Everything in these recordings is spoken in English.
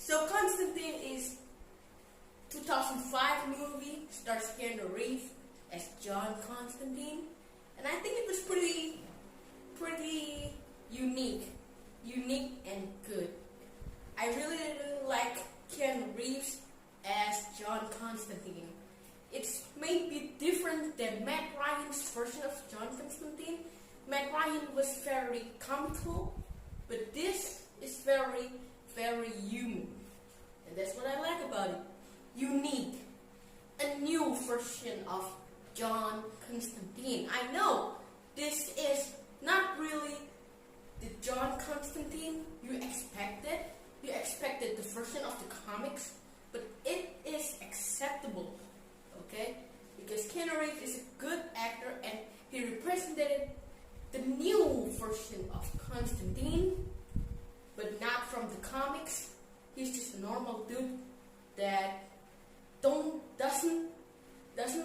So Constantine is 2005 movie, stars Keanu Reeves as John Constantine, and I think it was pretty unique and good. I really like Keanu Reeves as John Constantine. It's maybe different than Matt Ryan's version of John Constantine. Matt Ryan was very comical, but this is very human. And that's what I like about it. Unique. A new version of John Constantine. I know this is not really the John Constantine you expected. You expected the version of the comics, but it is acceptable. Okay? Because Keanu Reeves is a good actor and he represented the new version of Constantine, but not from the comics. He's just a normal dude that doesn't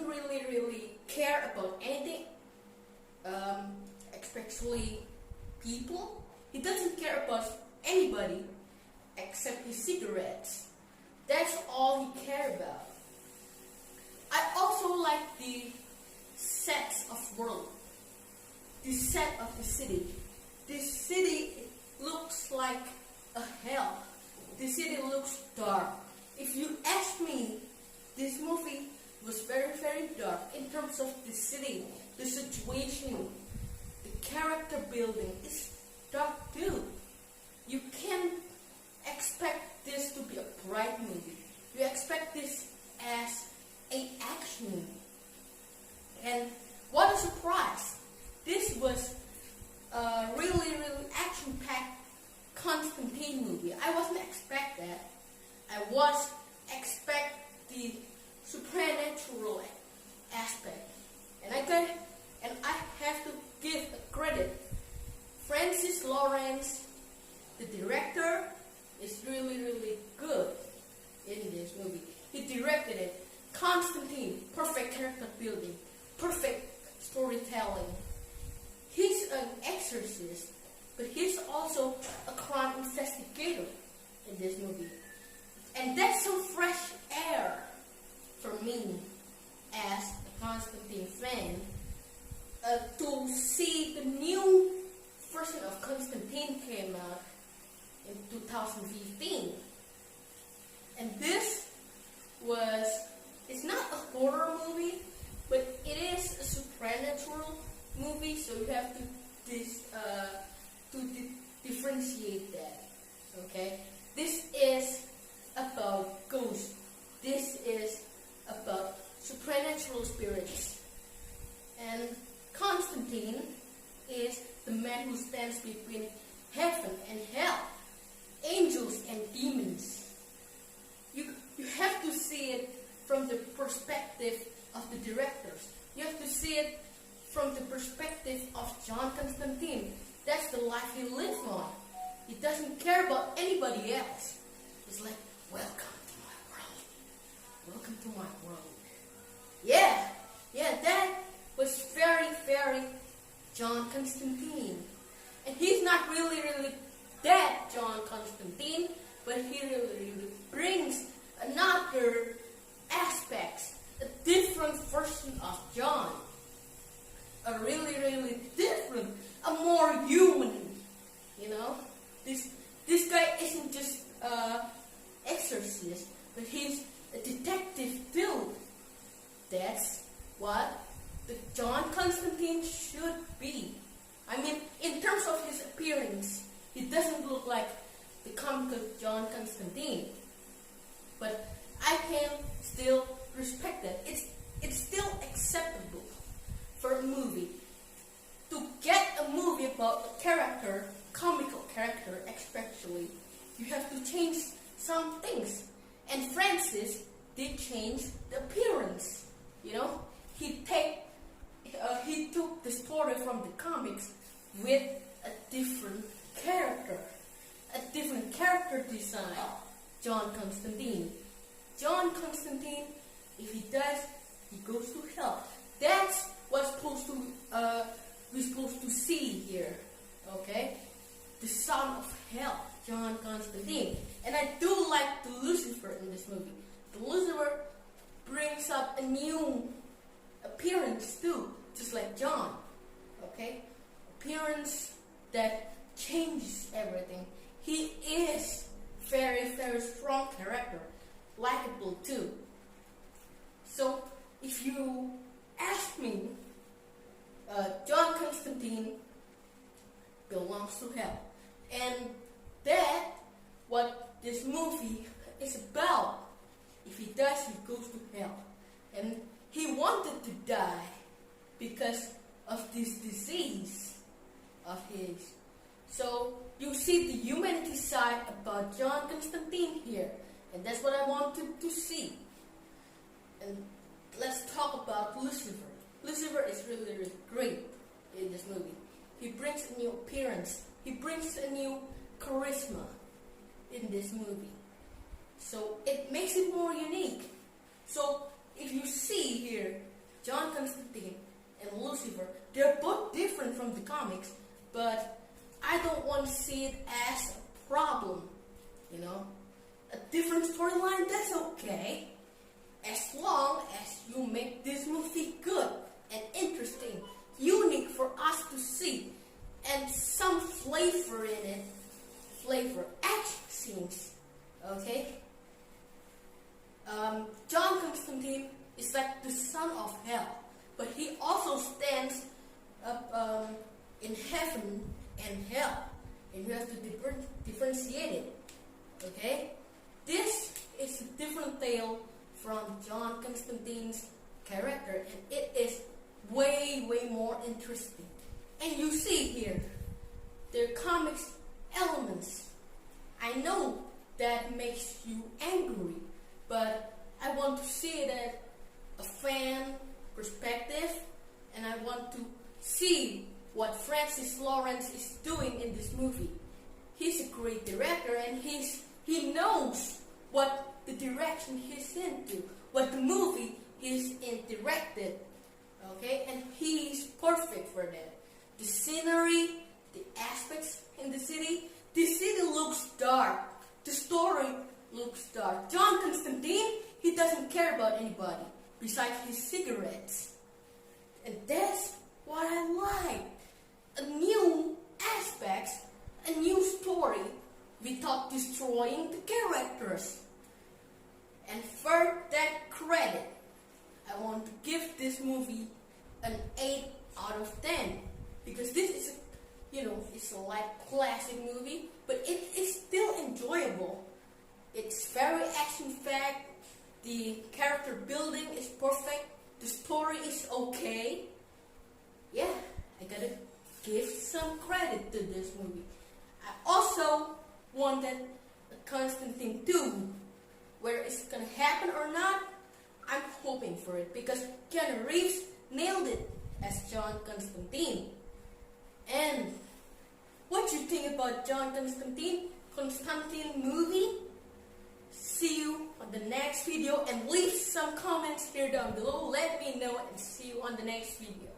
really care about anything, especially people. He doesn't care about anybody except his cigarettes. That's all he cares about. I also like the sets of world. The set of the city. This city looks like a hell. The city looks dark. If you ask me, this movie was very dark in terms of the city, the situation, the character building is dark too. You can't expect this to be a bright movie. You expect this as an action movie. And what a surprise! This was a really action-packed Constantine movie. I wasn't expect that. I was expect the supernatural aspect, and I have to give a credit. Francis Lawrence, the director, is really good in this movie. He directed it. Constantine, perfect character building, perfect storytelling. He's an exorcist, but he's also a crime investigator in this movie. And that's some fresh air for me as a Constantine fan, to see the new version of Constantine came out in 2015. And this it's not a horror movie, but it is a supernatural movie, so you have to differentiate that. Okay? This is about ghosts. This is about supernatural spirits. And Constantine is the man who stands between heaven and hell, angels and demons. You have to see it from the perspective of the directors. You have to see it from the perspective of John Constantine. That's the life he lives on. He doesn't care about anybody else. He's like, welcome to my world. Welcome to my world. Yeah, that was very John Constantine. And he's not really that John Constantine, but he really brings another aspect, a different version of John. A really different, a more human, you know. This guy isn't just exorcist, but he's a detective too. That's what the John Constantine should be. I mean, in terms of his appearance, he doesn't look like the comical John Constantine. But I can still respect that. It's still acceptable for a movie. To get a movie about a character, comical character especially, you have to change some things. And Francis did change the appearance. You know, he took the story from the comics with a different character design. John Constantine. John Constantine, if he dies, he goes to hell. That's what's we're supposed to see here. Okay? The son of hell. John Constantine. And I do like the Lucifer in this movie. The Lucifer brings up a new appearance too, just like John. Okay? Appearance that changes everything. He is very, very strong character. Likeable too. So, if you ask me, John Constantine belongs to hell. And that's what this movie is about. If he does, he goes to hell. And he wanted to die because of this disease of his. So you see the humanity side about John Constantine here. And that's what I wanted to see. And let's talk about Lucifer. Lucifer is really, really great in this movie. He brings a new appearance. He brings a new charisma in this movie. So it makes it more unique. So if you see here, John Constantine and Lucifer, they're both different from the comics, but I don't want to see it as a problem, you know. A different storyline, that's okay. As long as you make this movie good and interesting, unique for us to see, and some flavor in it, flavor, action scenes, okay? John Constantine is like the son of hell, but he also stands up in heaven and hell, and you have to differentiate it, okay? This is a different tale from John Constantine's character, and it is way, way more interesting. And you see here, there are comics elements. I know that makes you angry, but I want to see it as a fan perspective, and I want to see what Francis Lawrence is doing in this movie. He's a great director, and he knows what the direction he's into, what the movie he's in directed, okay? And he's perfect for that. The scenery, the aspects in the city looks dark. The story looks dark. John Constantine, he doesn't care about anybody besides his cigarettes. And that's what I like. A new aspect, a new story without destroying the characters. And for that credit, I want to give this movie an 8 out of 10. Because this is, it's a like classic movie, but it is still enjoyable. It's very action-packed. The character building is perfect. The story is okay. Yeah, I gotta give some credit to this movie. I also wanted a Constantine 2. Whether it's gonna happen or not, I'm hoping for it because Keanu Reeves nailed it as John Constantine. And what you think about John Constantine movie? See you on the next video, and leave some comments here down below. Let me know, and see you on the next video.